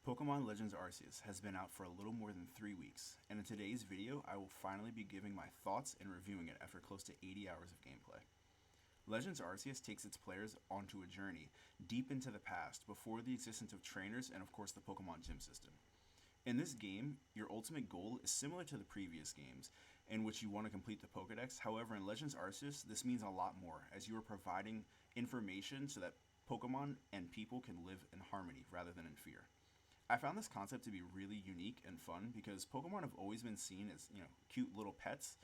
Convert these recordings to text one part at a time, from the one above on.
Pokemon Legends Arceus has been out for a little more than 3 weeks, and in today's video, I will finally be giving my thoughts and reviewing it after close to 80 hours of gameplay. Legends Arceus takes its players onto a journey deep into the past before the existence of trainers and, of course, the Pokemon gym system. In this game, your ultimate goal is similar to the previous games, in which you want to complete the Pokedex. However, in Legends Arceus, this means a lot more, as you are providing information so that Pokemon and people can live in harmony rather than in fear. I found this concept to be really unique and fun because Pokemon have always been seen as, cute little pets,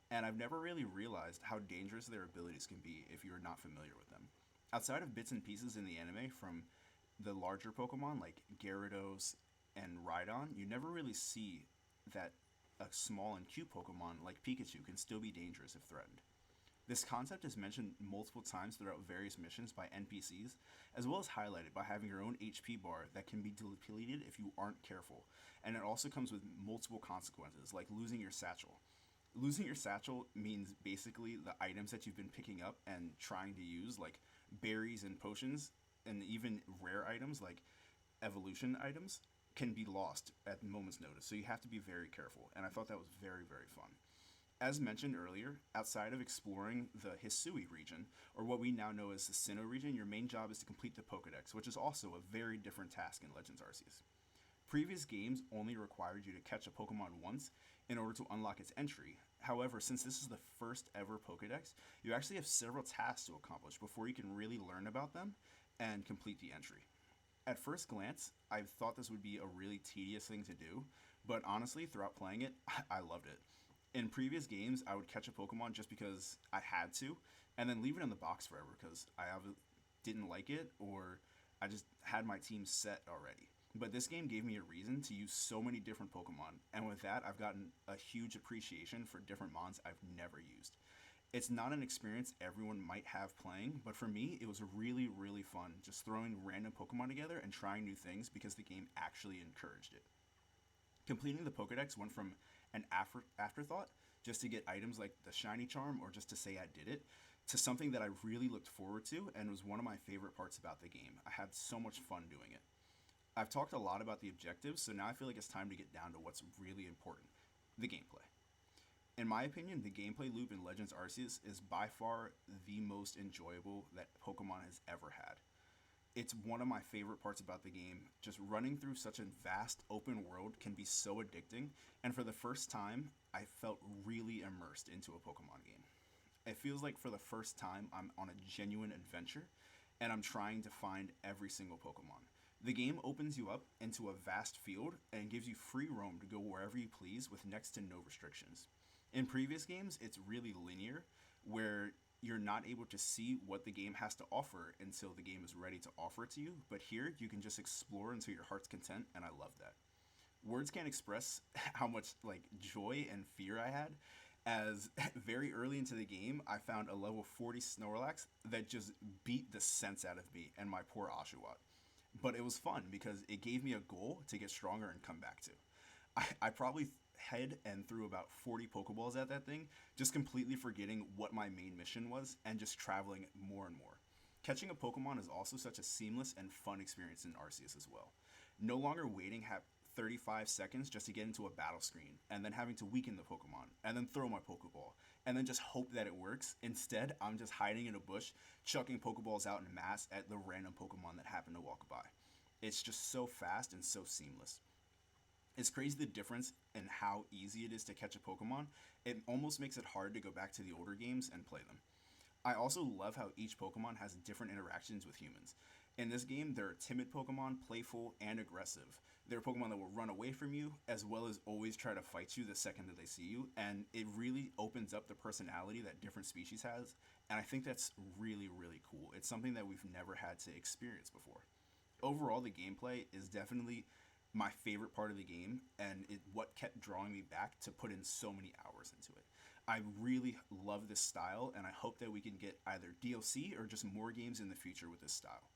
and I've never really realized how dangerous their abilities can be if you're not familiar with them. Outside of bits and pieces in the anime from the larger Pokemon like Gyarados and Rhydon, you never really see that a small and cute Pokemon like Pikachu can still be dangerous if threatened. This concept is mentioned multiple times throughout various missions by NPCs, as well as highlighted by having your own HP bar that can be depleted if you aren't careful, and it also comes with multiple consequences, like losing your satchel. Losing your satchel means basically the items that you've been picking up and trying to use, like berries and potions, and even rare items like evolution items, can be lost at a moment's notice, so you have to be very careful, and I thought that was very, very fun. As mentioned earlier, outside of exploring the Hisui region, or what we now know as the Sinnoh region, your main job is to complete the Pokedex, which is also a very different task in Legends Arceus. Previous games only required you to catch a Pokemon once in order to unlock its entry. However, since this is the first ever Pokedex, you actually have several tasks to accomplish before you can really learn about them and complete the entry. At first glance, I thought this would be a really tedious thing to do, but honestly, throughout playing it, I loved it. In previous games, I would catch a Pokemon just because I had to, and then leave it in the box forever because I didn't like it or I just had my team set already. But this game gave me a reason to use so many different Pokemon, and with that, I've gotten a huge appreciation for different mons I've never used. It's not an experience everyone might have playing, but for me, it was really, really fun just throwing random Pokemon together and trying new things because the game actually encouraged it. Completing the Pokedex went from an afterthought just to get items like the shiny charm or just to say I did it to something that I really looked forward to and was one of my favorite parts about the game. I had so much fun doing it. I've talked a lot about the objectives, so now I feel like it's time to get down to what's really important, the gameplay. In my opinion, the gameplay loop in Legends Arceus is by far the most enjoyable that Pokemon has ever had. It's one of my favorite parts about the game. Just running through such a vast open world can be so addicting, and for the first time, I felt really immersed into a Pokemon game. It feels like for the first time, I'm on a genuine adventure, and I'm trying to find every single Pokemon. The game opens you up into a vast field and gives you free roam to go wherever you please with next to no restrictions. In previous games, it's really linear, where you're not able to see what the game has to offer until the game is ready to offer it to you, but here you can just explore until your heart's content, and I love that. Words can't express how much joy and fear I had, as very early into the game I found a level 40 Snorlax that just beat the sense out of me and my poor Oshawott. But it was fun because it gave me a goal to get stronger and come back to. I probably head and threw about 40 Pokeballs at that thing, just completely forgetting what my main mission was and just traveling more and more. Catching a Pokemon is also such a seamless and fun experience in Arceus as well. No longer waiting 35 seconds just to get into a battle screen, and then having to weaken the Pokemon, and then throw my Pokeball, and then just hope that it works. Instead, I'm just hiding in a bush, chucking Pokeballs out in mass at the random Pokemon that happen to walk by. It's just so fast and so seamless. It's crazy the difference in how easy it is to catch a Pokemon. It almost makes it hard to go back to the older games and play them. I also love how each Pokemon has different interactions with humans. In this game, there are timid Pokemon, playful, and aggressive. There are Pokemon that will run away from you, as well as always try to fight you the second that they see you, and it really opens up the personality that different species has, and I think that's really, really cool. It's something that we've never had to experience before. Overall, the gameplay is definitely my favorite part of the game, and what kept drawing me back to put in so many hours into it. I really love this style, and I hope that we can get either DLC or just more games in the future with this style.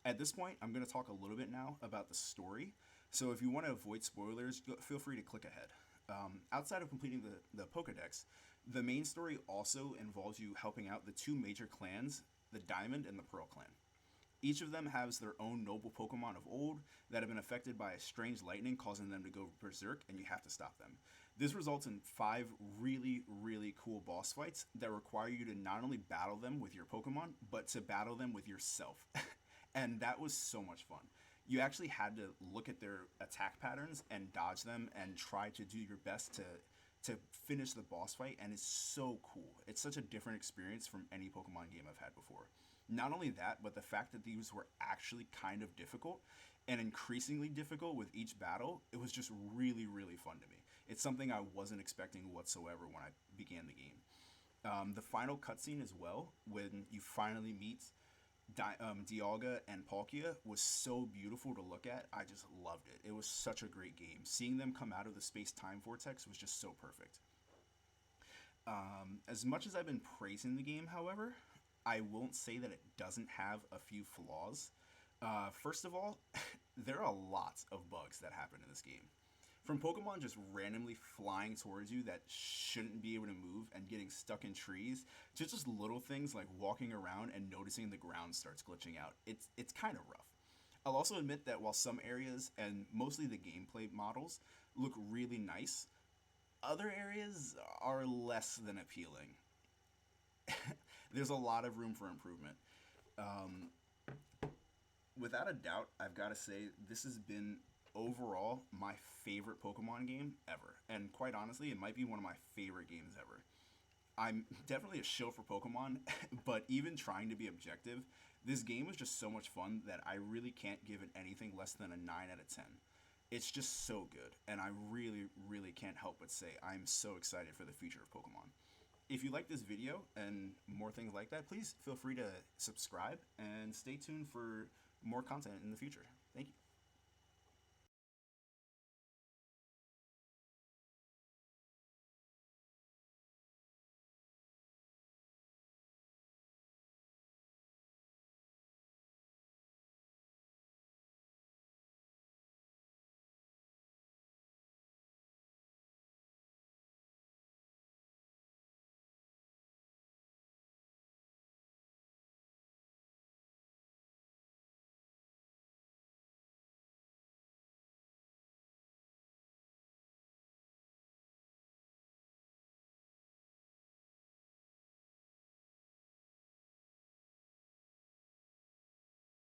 At this point, I'm going to talk a little bit now about the story, so if you want to avoid spoilers, feel free to click ahead. Outside of completing the Pokedex, the main story also involves you helping out the two major clans, the Diamond and the Pearl clan. Each of them has their own noble Pokemon of old that have been affected by a strange lightning, causing them to go berserk, and you have to stop them. This results in 5 really, really cool boss fights that require you to not only battle them with your Pokemon, but to battle them with yourself. And that was so much fun. You actually had to look at their attack patterns and dodge them and try to do your best to finish the boss fight, and it's so cool. It's such a different experience from any Pokemon game I've had before. Not only that, but the fact that these were actually kind of difficult and increasingly difficult with each battle, it was just really, really fun to me. It's something I wasn't expecting whatsoever when I began the game. The final cutscene as well, when you finally meet Dialga and Palkia, was so beautiful to look at. I just loved it. It was such a great game. Seeing them come out of the space-time vortex was just so perfect. As much as I've been praising the game, however, I won't say that it doesn't have a few flaws. First of all, there are lots of bugs that happen in this game. From Pokemon just randomly flying towards you that shouldn't be able to move and getting stuck in trees, to just little things like walking around and noticing the ground starts glitching out. It's kind of rough. I'll also admit that while some areas and mostly the gameplay models look really nice, other areas are less than appealing. There's a lot of room for improvement. Without a doubt, I've got to say this has been overall my favorite Pokemon game ever. And quite honestly, it might be one of my favorite games ever. I'm definitely a shill for Pokemon, but even trying to be objective, this game was just so much fun that I really can't give it anything less than a 9 out of 10. It's just so good, and I really, really can't help but say I'm so excited for the future of Pokemon. If you like this video and more things like that, please feel free to subscribe and stay tuned for more content in the future.